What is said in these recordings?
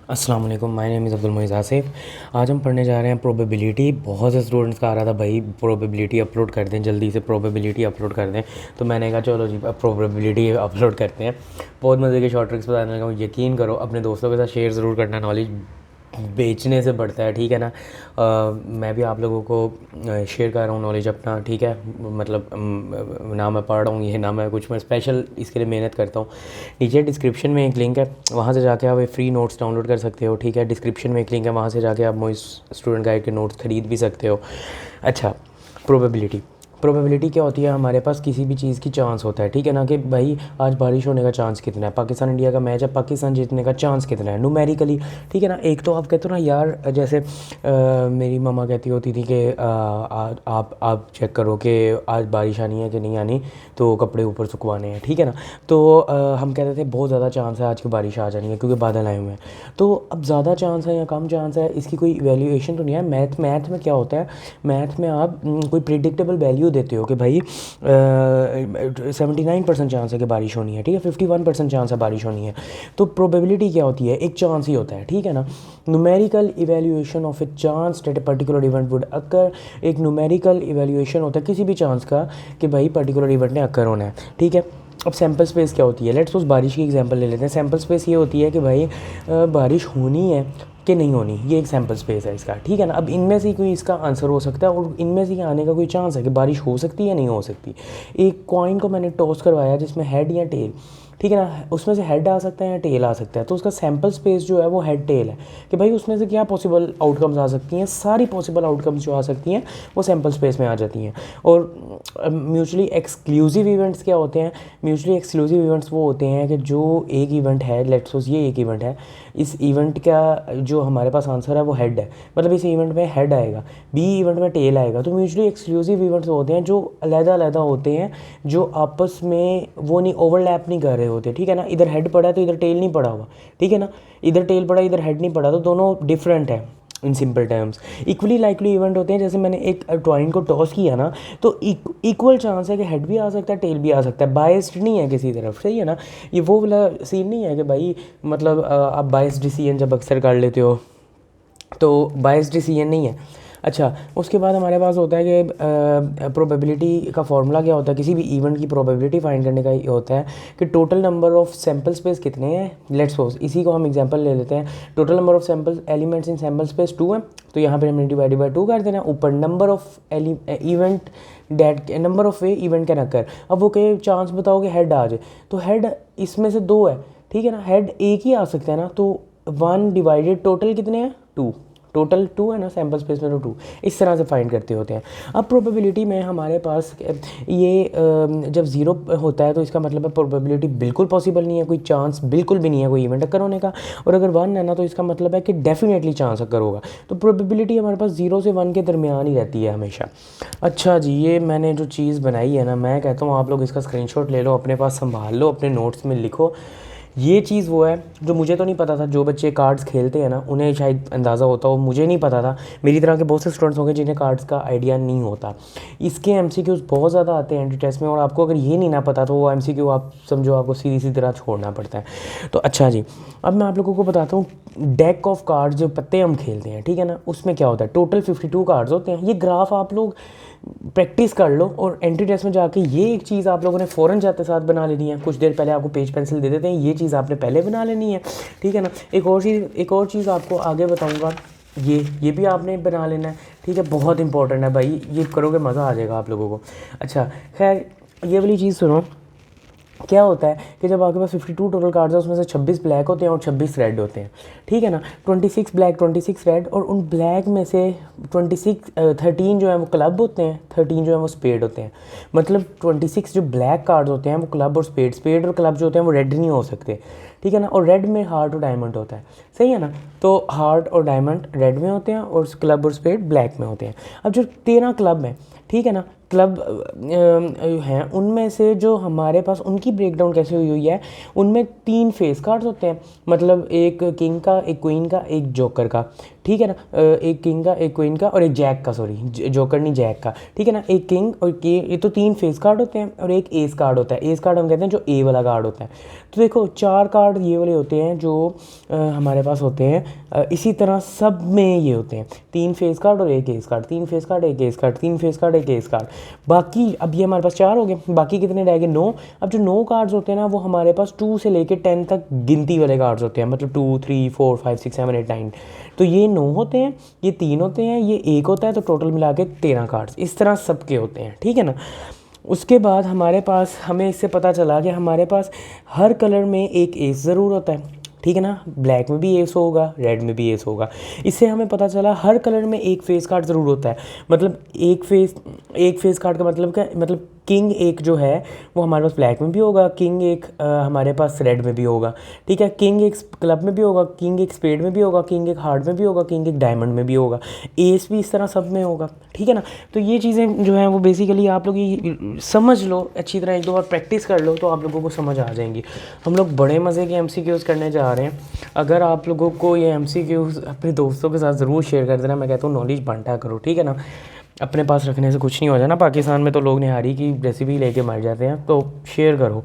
अस्सलाम वालेकुम, my name is Abdul Moiz Asif. आज हम पढ़ने जा रहे हैं प्रोबेबिलिटी। बहुत से स्टूडेंट्स का आ रहा था भाई प्रोबेबिलिटी अपलोड कर दें, जल्दी से प्रोबेबिलिटी अपलोड कर दें। तो मैंने कहा चलो जी अब प्रोबेबिलिटी अपलोड करते हैं। बहुत मज़े के शॉर्ट ट्रिक्स बताने लगा हूँ, यकीन करो अपने दोस्तों के साथ शेयर ज़रूर करना। नॉलेज बेचने से बढ़ता है, ठीक है ना। मैं भी आप लोगों को शेयर कर रहा हूँ नॉलेज अपना, ठीक है। मतलब ना मैं पढ़ रहा हूँ ये, ना मैं कुछ मैं स्पेशल इसके लिए मेहनत करता हूँ। नीचे डिस्क्रिप्शन में एक लिंक है, वहाँ से जाके आप फ्री नोट्स डाउनलोड कर सकते हो, ठीक है। डिस्क्रिप्शन में एक लिंक है, वहाँ से जाके आप मोइस स्टूडेंट गाइड के नोट्स ख़रीद भी सकते हो। अच्छा, प्रोबेबिलिटी प्रोबेबिलिटी क्या होती है? हमारे पास किसी भी चीज़ की चांस होता है, ठीक है ना, कि भाई आज बारिश होने का चांस कितना है। पाकिस्तान इंडिया का मैच है, पाकिस्तान जीतने का चांस कितना है न्यूमेरिकली, ठीक है ना। एक तो आप कहते हो ना यार, जैसे मेरी मम्मा कहती होती थी कि आप चेक करो कि आज बारिश आनी है कि नहीं आनी, तो कपड़े ऊपर सुखवाने हैं, ठीक है ना। तो हम कहते थे बहुत ज़्यादा चांस है आज की बारिश आ जानी है क्योंकि बादल आए हुए हैं। तो अब ज़्यादा चांस है या कम चांस है, इसकी कोई वैल्यूएशन तो नहीं है। मैथ में क्या होता है, मैथ में आप कोई प्रिडिक्टेबल वैल्यू देते हो कि भाई 79% चांस है कि बारिश होनी है, ठीक है। 51% चांस है बारिश होनी है। तो प्रोबेबिलिटी क्या होती है? एक चांस ही होता है, ठीक है ना। Numerical evaluation of a chance that a particular event would अकर। एक न्यूमेरिकल इवेल्यूएशन होता है किसी भी चांस का कि भाई पर्टिकुलर इवेंट ने अकर होना है, ठीक है। अब सैम्पल स्पेस क्या होती है? लेट्स सपोज बारिश की एग्जांपल ले लेते हैं। सैम्पल स्पेस ये होती है कि भाई बारिश होनी है कि नहीं होनी, ये एक सैम्पल स्पेस है इसका, ठीक है ना। अब इनमें से कोई इसका आंसर हो सकता है और इनमें से आने का कोई चांस है कि बारिश हो सकती है या नहीं हो सकती। एक कॉइन को मैंने टॉस करवाया जिसमें हेड या टेल, ठीक है ना, उसमें से हेड आ सकता है या टेल आ सकता है। तो उसका सैम्पल स्पेस जो है वो हेड टेल है कि भाई उसमें से क्या पॉसिबल आउटकम्स आ सकती हैं। सारी पॉसिबल आउटकम्स जो आ सकती हैं वो सैम्पल स्पेस में आ जाती हैं। और म्यूचुअली एक्सक्लूसिव इवेंट्स क्या होते हैं? म्यूचुअली एक्सक्लूसिव इवेंट्स वो होते हैं कि जो एक इवेंट है, लेट्स सपोज ये एक इवेंट है, इस इवेंट का जो हमारे पास आंसर है वो हेड है, मतलब इस इवेंट में हेड आएगा, बी इवेंट में टेल आएगा। तो म्यूचुअली एक्सक्लूसिव इवेंट्स होते हैं जो अलग-अलग होते हैं, जो आपस में वो नहीं ओवरलैप नहीं कर रहे होते, ठीक है ना। इधर हेड पड़ा है तो इधर टेल नहीं पड़ा हुआ, ठीक है ना। इधर टेल पड़ा इधर हेड नहीं पड़ा, तो दोनों डिफरेंट है in simple terms. Equally likely event होते हैं, जैसे मैंने एक टॉइन को टॉस किया ना, तो इक्वल चांस है कि हेड भी आ सकता है टेल भी आ सकता है, बायस्ड नहीं है किसी तरफ, सही है ना। ये वो वाला सीन नहीं है कि भाई मतलब आप बायस्ड डिसीजन जब अक्सर कर लेते हो तो बायस्ड डिसीजन नहीं है। अच्छा, उसके बाद हमारे पास होता है कि प्रोबेबिलिटी का फॉर्मूला क्या होता है? किसी भी इवेंट की प्रोबेबिलिटी फाइंड करने का ये होता है कि total number of sample space कितने हैं। लेट्स सपोज इसी को हम एग्जांपल ले लेते हैं। Total number of sample elements in sample space 2 है, तो यहाँ पर हमने डिवाइडेड बाई 2 कर देना। ऊपर number of event that number of way event can occur. अब वो कहे चांस बताओ कि हेड आ जाए, तो हेड इसमें से 2 है, ठीक है ना। हेड एक ही आ सकता है ना, तो 1 डिवाइडेड टोटल कितने हैं 2, टोटल 2 है ना, सैम्पल स्पेस में तो 2। इस तरह से फाइंड करते होते हैं। अब प्रोबेबिलिटी में हमारे पास ये जब ज़ीरो होता है तो इसका मतलब है प्रोबेबिलिटी बिल्कुल पॉसिबल नहीं है, कोई चांस बिल्कुल भी नहीं है कोई इवेंट अकर होने का। और अगर 1 है ना तो इसका मतलब है कि डेफिनेटली चांस अकर होगा। तो प्रोबेबिलिटी हमारे पास 0 से 1 के दरमियान ही रहती है हमेशा। अच्छा जी, ये मैंने जो चीज़ बनाई है ना, मैं कहता हूँ आप लोग इसका स्क्रीनशॉट ले लो, अपने पास संभाल लो, अपने नोट्स में लिखो। ये चीज़ वो है जो मुझे तो नहीं पता था। जो बच्चे कार्ड्स खेलते हैं ना उन्हें शायद अंदाज़ा होता हो, मुझे नहीं पता था। मेरी तरह के बहुत से स्टूडेंट्स होंगे जिन्हें कार्ड्स का आइडिया नहीं होता। इसके एमसीक्यूज़ बहुत ज़्यादा आते हैं एंट्री टेस्ट में, और आपको अगर ये नहीं ना पता तो वो एमसीक्यू आप समझो आपको सीधी तरह छोड़ना पड़ता है। तो अच्छा जी, अब मैं आप लोगों को बताता हूँ डेक ऑफ कार्ड्स जो पत्ते हम खेलते हैं, ठीक है ना, उसमें क्या होता है। टोटल 52 कार्ड्स होते हैं। ये ग्राफ आप लोग प्रैक्टिस कर लो और एंट्री टेस्ट में जाके ये एक चीज़ आप लोगों ने फ़ौरन जाते साथ बना लेनी है। कुछ देर पहले आपको पेज पेंसिल दे देते हैं, ये चीज़ आपने पहले बना लेनी है, ठीक है ना। एक और चीज़ आपको आगे बताऊंगा, ये भी आपने बना लेना है, ठीक है। बहुत इंपॉर्टेंट है भाई, ये करोगे मज़ा आ जाएगा आप लोगों को। अच्छा खैर, ये वाली चीज़ सुनो। क्या होता है कि जब आपके पास 52 टोटल कार्ड्स है, उसमें से 26 ब्लैक होते हैं और 26 रेड होते हैं, ठीक है ना। 26 ब्लैक 26 रेड, और उन ब्लैक में से 13 जो है वो क्लब होते हैं, 13 जो है वो स्पेड होते हैं। मतलब 26 जो ब्लैक कार्ड्स होते हैं वो क्लब और स्पेड और क्लब जो होते हैं वो रेड नहीं हो सकते, ठीक है ना। और रेड में हार्ट और डायमंड होता है, सही है ना। तो हार्ट और डायमंड रेड में होते हैं और क्लब और स्पेड ब्लैक में होते हैं। अब जो 13 क्लब हैं, ठीक है ना, क्लब हैं उनमें से जो हमारे पास उनकी ब्रेकडाउन कैसे हुई हुई है, उनमें 3 फेस कार्ड्स होते हैं, मतलब एक किंग का, एक क्वीन का, एक जोकर का, ठीक है ना, एक किंग का, एक क्वीन का और एक जैक का, सॉरी जोकर नहीं जैक का, ठीक है ना, एक किंग और ये तो 3 फेस कार्ड होते हैं और एक एस कार्ड होता है। एस कार्ड हम कहते हैं जो ए वाला कार्ड होता है। तो देखो 4 कार्ड ये वाले होते हैं जो हमारे पास होते हैं, इसी तरह सब में ये होते हैं 3 फेस कार्ड और एक एस कार्ड, 3 फेस कार्ड एक एस कार्ड, 3 फेस कार्ड एक एस कार्ड। बाकी अब ये हमारे पास 4 हो गए, बाकी कितने रह गए 9। अब जो 9 कार्ड्स होते हैं ना वो हमारे पास 2 से लेकर 10 तक गिनती वाले कार्ड्स होते हैं, मतलब 2 3 4 5 6 7 8 9। तो ये 9 होते हैं, ये 3 होते हैं, ये 1 होता है, तो टोटल मिला के 13 कार्ड्स इस तरह सबके होते हैं, ठीक है ना। उसके बाद हमारे पास, हमें इससे पता चला कि हमारे पास हर कलर में एक एस ज़रूर होता है, ठीक है ना, ब्लैक में भी एस होगा, रेड में भी एस होगा। इससे हमें पता चला हर कलर में एक फेस कार्ड ज़रूर होता है, मतलब एक फेस कार्ड का मतलब क्या, मतलब किंग एक जो है वो हमारे पास ब्लैक में भी होगा, किंग एक हमारे पास रेड में भी होगा, ठीक है, किंग एक क्लब में भी होगा, किंग एक स्पेड में भी होगा, किंग एक हार्ट में भी होगा, किंग एक डायमंड में भी होगा, एस भी इस तरह सब में होगा, ठीक है ना। तो ये चीज़ें जो हैं वो बेसिकली आप लोग ये समझ लो अच्छी तरह, 1-2 बार प्रैक्टिस कर लो तो आप लोगों को समझ आ जाएंगी। हम लोग बड़े मज़े के MCQs करने जा रहे हैं। अगर आप लोगों को ये MCQs अपने दोस्तों के साथ ज़रूर शेयर कर देना, मैं कहता हूँ नॉलेज बांटा करो, ठीक है ना। अपने पास रखने से कुछ नहीं हो जाना, पाकिस्तान में तो लोग निहारी की रेसिपी लेके मर जाते हैं, तो शेयर करो।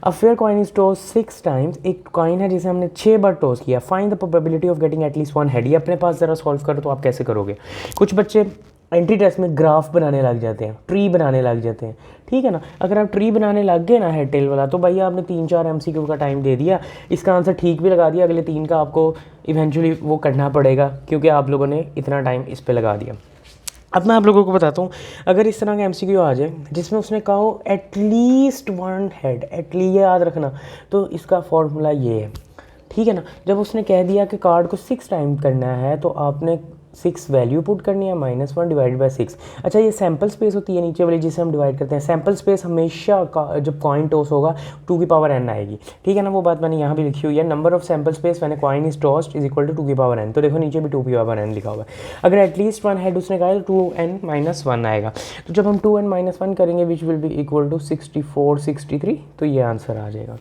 A fair coin is toss 6 times, एक कॉइन है जिसे हमने 6 बार टॉस किया, find the probability of getting at least 1 head. ये अपने पास ज़रा सॉल्व करो तो आप कैसे करोगे। कुछ बच्चे एंट्री टेस्ट में ग्राफ बनाने लग जाते हैं, ट्री बनाने लग जाते हैं, ठीक है ना। अगर आप ट्री बनाने लग गए ना हेड टेल वाला, तो भैया आपने 3-4 MCQ का टाइम दे दिया, इसका आंसर ठीक भी लगा दिया, अगले 3 का आपको इवेंचुअली वो करना पड़ेगा क्योंकि आप लोगों ने इतना टाइम इस पर लगा दिया। अब मैं आप लोगों को बताता हूँ, अगर इस तरह का MCQ आ जाए जिसमें उसने कहा हो एटलीस्ट 1 हेड, एटलीस्ट, ये याद रखना, तो इसका फॉर्मूला ये है, ठीक है ना। जब उसने कह दिया कि कार्ड को 6 टाइम करना है तो आपने 6 वैल्यू पुट करनी है, -1 डिवाइडेड बाई 6। अच्छा, ये सैम्पल स्पेस होती है नीचे वाली जिसे हम डिवाइड करते हैं। सैम्पल स्पेस हमेशा जब कॉइन टॉस होगा 2 की पावर n आएगी, ठीक है ना। वो बात मैंने यहाँ भी लिखी हुई है, number of sample space when coin is tossed is equal to 2 की पावर n। तो देखो नीचे भी 2 की पावर n लिखा हुआ है। अगर एटलीस्ट 1 हेड उसने कहा है तो 2n-1 आएगा। तो जब हम 2n-1 करेंगे which will be equal to 64 63, तो ये आंसर आ जाएगा,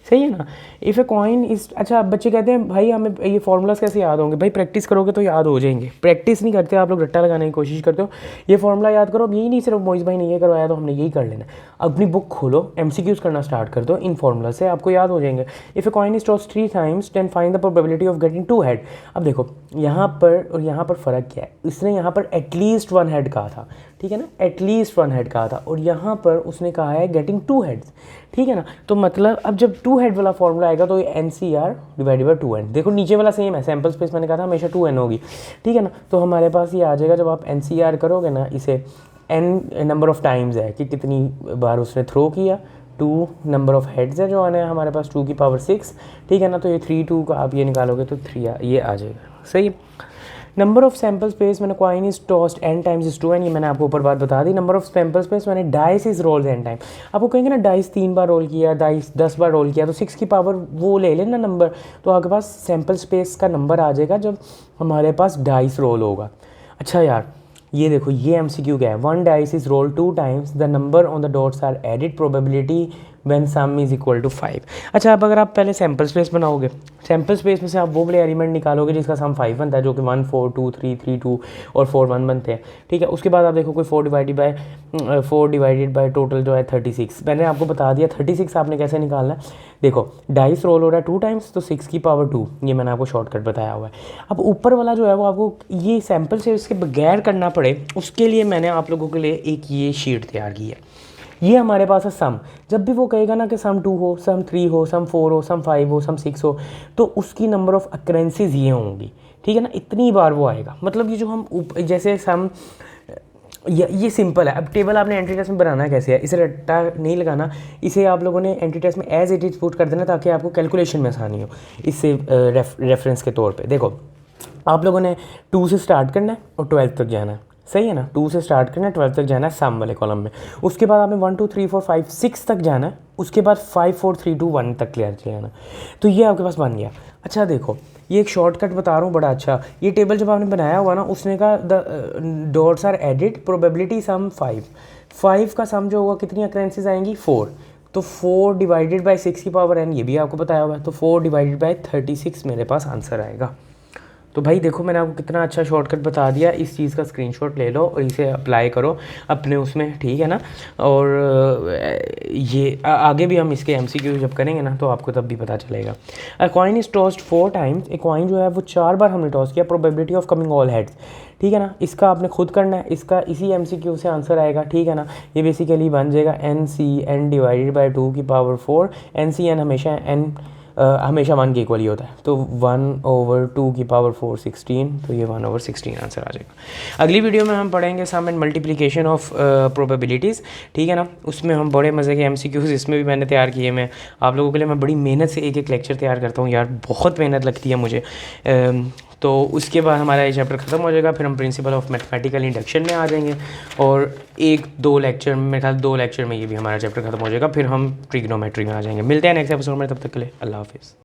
सही है ना। इफ़ ए कॉइन इज, अच्छा अब बच्चे कहते हैं भाई हमें ये फॉर्मूलाज कैसे याद होंगे। भाई प्रैक्टिस करोगे तो याद हो जाएंगे, प्रैक्टिस नहीं करते आप लोग, रट्टा लगाने की कोशिश करते हो। ये फॉर्मूला याद करो, अब यही नहीं सिर्फ मोइज़ भाई ने ये करवाया तो हमने यही कर लेना। अपनी बुक खोलो, MCQs करना स्टार्ट कर दो, इन फॉर्मूला से आपको याद हो जाएंगे। If a coin is tossed 3 times then find the probability of getting 2 head. अब देखो यहाँ पर और यहाँ पर फ़र्क क्या है, इसने यहाँ पर एटलीस्ट 1 हेड कहा था, ठीक है ना, एटलीस्ट 1 हेड कहा था, और यहाँ पर उसने कहा है गेटिंग 2 हेड्स, ठीक है ना। तो मतलब अब जब 2 हेड वाला फॉर्मूला आएगा तो ये NCR डिवाइडेड बाई 2n। देखो नीचे वाला सेम है, सैम्पल स्पेस मैंने कहा था हमेशा 2n होगी, ठीक है ना। तो हमारे पास ये आ जाएगा, जब आप NCR करोगे ना, इसे n नंबर ऑफ टाइम्स है कि कितनी बार उसने थ्रो किया, 2 नंबर ऑफ हेड्स है जो आने हैं हमारे पास 2 की पावर 6, ठीक है ना। तो ये 3 का आप ये निकालोगे तो 3 ये आ जाएगा, सही। नंबर ऑफ सैम्पल स्पेस मैंने coin is tossed n times is 2n, ये मैंने आपको ऊपर बात बता दी। नंबर ऑफ सैम्पल स्पेस मैंने dice is rolled n time. आपको कहेंगे ना डाइस 3 बार रोल किया, डाइस 10 बार रोल किया, तो 6 की पावर वो ले लेना नंबर, तो आपके पास सैम्पल स्पेस का नंबर आ जाएगा जब हमारे पास डाइस रोल होगा। अच्छा यार ये देखो ये MCQ क्या है, 1 dice is roll 2 times, the number on the dots are added, probability when sum is equal to 5। अच्छा अब अगर आप पहले सैम्पल स्पेस बनाओगे, सैम्पल स्पेस में से आप वो वाले एलिमेंट निकालोगे जिसका सम 5 बनता है, जो कि 1 4 2 3 3 2 और 4 1 बनते हैं, ठीक है। उसके बाद आप देखो कोई 4 डिवाइडेड बाय टोटल जो है 36। मैंने आपको बता दिया 36 आपने कैसे निकालना है। देखो डाइस रोल हो रहा है 2 टाइम्स, तो 6 की पावर 2, ये मैंने आपको शॉर्टकट बताया हुआ है। अब ऊपर वाला जो है वो आपको ये सैम्पल से इसके बगैर करना पड़े, उसके लिए मैंने आप लोगों के लिए एक ये शीट तैयार की है। ये हमारे पास है सम। जब भी वो कहेगा ना कि सम 2 हो, सम 3 हो, सम 4 हो, सम 5 हो, सम 6 हो, तो उसकी नंबर ऑफ अक्रेंसेज ये होंगी, ठीक है ना। इतनी बार वो आएगा, मतलब ये जो हम जैसे सम, ये सिंपल है। अब टेबल आपने एंट्री टेस्ट में बनाना कैसे है, इसे रट्टा नहीं लगाना, इसे आप लोगों ने एंट्री टेस्ट में एज इट इज पुट कर देना ताकि आपको कैलकुलेशन में आसानी हो। इससे रेफरेंस के तौर पे देखो आप लोगों ने 2 से स्टार्ट करना है और 12 तक जाना है, सही है ना। 2 से स्टार्ट करना है, 12 तक जाना है सम वाले कॉलम में। उसके बाद आपने 1 2 3 4 5 6 तक जाना है, उसके बाद 5 4 3 2 1 तक क्लियर जाना। तो ये आपके पास बन गया। अच्छा देखो, ये एक शॉर्टकट बता रहा हूँ बड़ा अच्छा। ये टेबल जब आपने बनाया हुआ ना, उसने कहा the dots are added, probability sum 5 का सम जो होगा कितनी अक्रेंसीज आएंगी 4, तो 4 डिवाइडेड बाई 6 की पावर n, ये भी आपको बताया हुआ है, तो 4 डिवाइडेड बाई 36 मेरे पास आंसर आएगा। तो भाई देखो मैंने आपको कितना अच्छा शॉर्टकट बता दिया, इस चीज़ का स्क्रीनशॉट ले लो और इसे अप्लाई करो अपने उसमें, ठीक है ना। और ये आगे भी हम इसके एमसीक्यू जब करेंगे ना तो आपको तब भी पता चलेगा। अ कॉइन इज टॉस्ड 4 टाइम्स, एक कॉइन जो है वो 4 बार हमने टॉस किया, probability of coming all heads, ठीक है ना। इसका आपने खुद करना है, इसका इसी एमसीक्यू से आंसर आएगा, ठीक है ना। ये बेसिकली बन जाएगा NCN डिवाइडेड बाई 2 की पावर 4, NCN हमेशा हमेशा 1 के इक्वल ही होता है, तो 1/2 की पावर 4 16, तो ये 1/16 आंसर आ जाएगा। अगली वीडियो में हम पढ़ेंगे सम एंड मल्टीप्लिकेशन ऑफ प्रोबेबिलिटीज़, ठीक है ना। उसमें हम बड़े मज़े के एमसीक्यूज़ इसमें भी मैंने तैयार किए। मैं आप लोगों के लिए मैं बड़ी मेहनत से एक एक लेक्चर तैयार करता हूँ यार, बहुत मेहनत लगती है मुझे। तो उसके बाद हमारा ये चैप्टर ख़त्म हो जाएगा, फिर हम प्रिंसिपल ऑफ मैथमेटिकल इंडक्शन में आ जाएंगे, और 1-2 लेक्चर में, मेरे ख्याल 2 लेक्चर में ये भी हमारा चैप्टर ख़त्म हो जाएगा, फिर हम ट्रिग्नोमेट्री में आ जाएंगे। मिलते हैं नेक्स्ट एपिसोड में, तब तक के लिए अल्लाह हाफिज़।